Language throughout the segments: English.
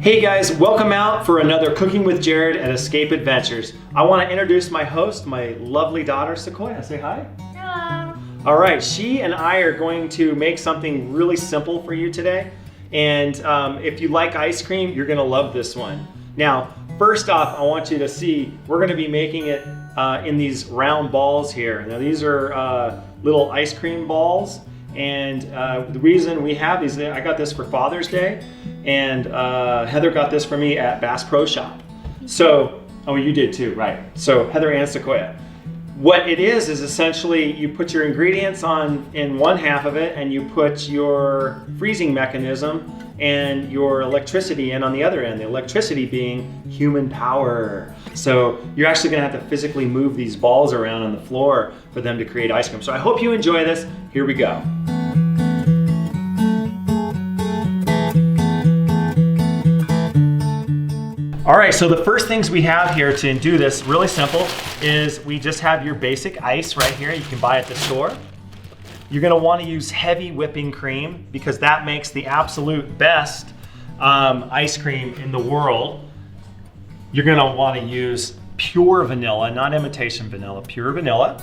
Hey guys, welcome out for another Cooking with Jared at Escape Adventures. I want to introduce my host, my lovely daughter, Sequoia. Say hi. Hello. All right, she and I are going to make something really simple for you today. And if you like ice cream, you're going to love this one. Now, first off, I want you to see, we're going to be making it in these round balls here. Now, these are little ice cream balls. And the reason we have these, I got this for Father's Day, and Heather got this for me at Bass Pro Shop. So, oh, you did too, right. So Heather and Sequoia. What it is essentially you put your ingredients on in one half of it, and you put your freezing mechanism and your electricity in on the other end, the electricity being human power. So you're actually gonna have to physically move these balls around on the floor for them to create ice cream. So I hope you enjoy this. Here we go. All right, so the first things we have here to do this, really simple, is we just have your basic ice right here. You can buy at the store. You're gonna wanna use heavy whipping cream because that makes the absolute best ice cream in the world. You're gonna wanna use pure vanilla, not imitation vanilla, pure vanilla.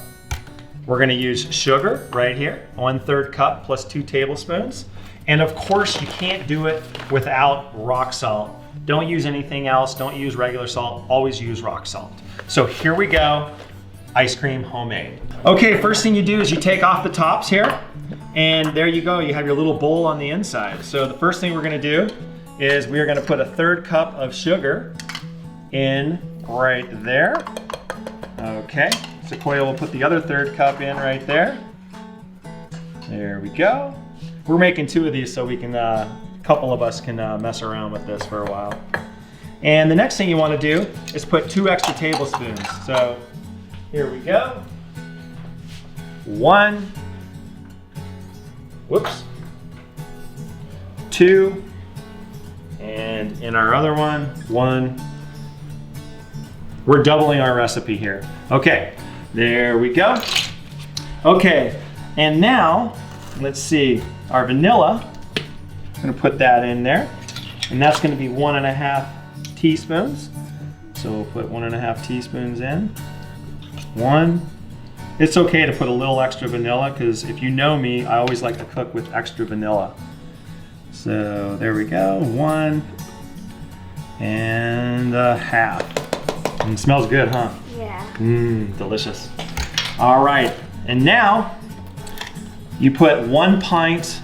We're gonna use sugar right here, 1/3 cup plus 2 tablespoons. And of course, you can't do it without rock salt. Don't use anything else, don't use regular salt, always use rock salt. So here we go, ice cream homemade. Okay, first thing you do is you take off the tops here, and there you go, you have your little bowl on the inside. So the first thing we're gonna do is we are gonna put 1/3 cup of sugar in right there. Okay, Sequoia will put the other 1/3 cup in right there. There we go. We're making 2 of these so we can, a couple of us can mess around with this for a while. And the next thing you wanna do is put 2 extra tablespoons. So here we go. 1, whoops, 2, and in our other one, 1. We're doubling our recipe here. Okay, there we go. Okay, and now, let's see, our vanilla, I'm gonna put that in there, and that's gonna be 1.5 teaspoons. So we'll put 1.5 teaspoons in. 1. It's okay to put a little extra vanilla because if you know me, I always like to cook with extra vanilla. So there we go, 1.5. And it smells good, huh? Yeah. Delicious. All right, and now you put 1 pint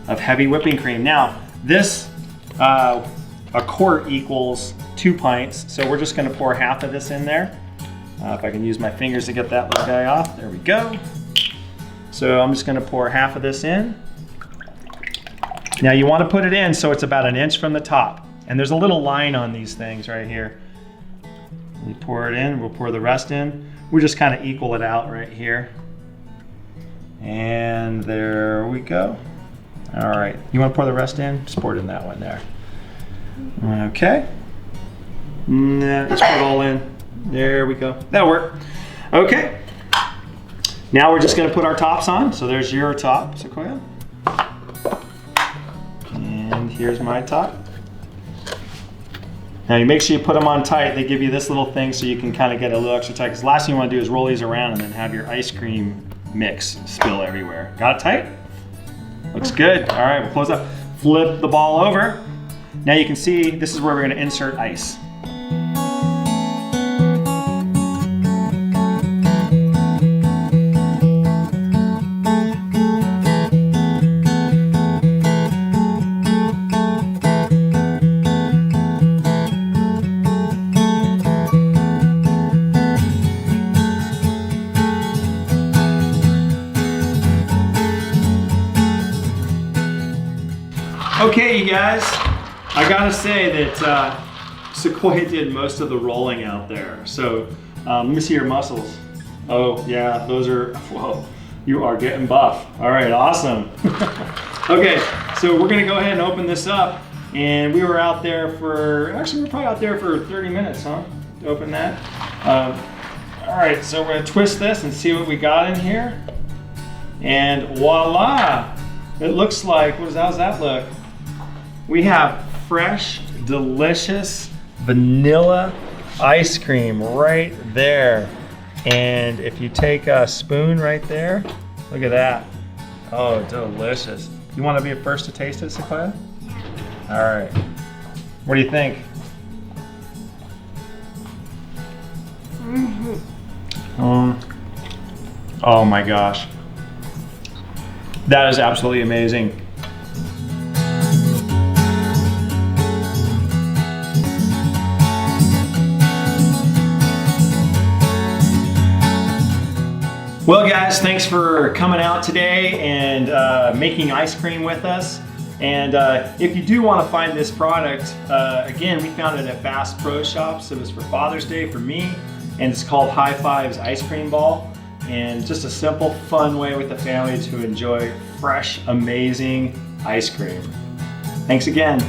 of heavy whipping cream. Now, this, a quart equals 2 pints, so we're just gonna pour half of this in there. If I can use my fingers to get that little guy off, there we go. So I'm just gonna pour half of this in. Now you wanna put it in so it's about 1 inch from the top. And there's a little line on these things right here. We pour it in, we'll pour the rest in. We just kind of equal it out right here. And there we go. All right, you want to pour the rest in? Just pour it in that one there. Okay. Just put it all in. There we go. That'll work. Okay. Now we're just going to put our tops on. So there's your top, Sequoia. And here's my top. Now you make sure you put them on tight. They give you this little thing so you can kind of get a little extra tight. Because the last thing you want to do is roll these around and then have your ice cream mix spill everywhere. Got it tight? Looks good. All right, we'll close up. Flip the ball over. Now you can see this is where we're going to insert ice. Okay, you guys, I gotta say that Sequoia did most of the rolling out there. So let me see your muscles. Oh yeah, those are, whoa, you are getting buff. All right, awesome. Okay, so we're gonna go ahead and open this up. And we were out there for, actually we're probably out there for 30 minutes, huh? To open that. All right, so we're gonna twist this and see what we got in here. And voila, it looks like, how's that look? We have fresh, delicious vanilla ice cream right there. And if you take a spoon right there, look at that. Oh, delicious. You want to be the first to taste it, Sequoia? All right. What do you think? Oh my gosh. That is absolutely amazing. Well guys, thanks for coming out today and making ice cream with us. And if you do want to find this product, again, we found it at Bass Pro Shops. It was for Father's Day for me, and it's called High Fives Ice Cream Ball. And just a simple, fun way with the family to enjoy fresh, amazing ice cream. Thanks again.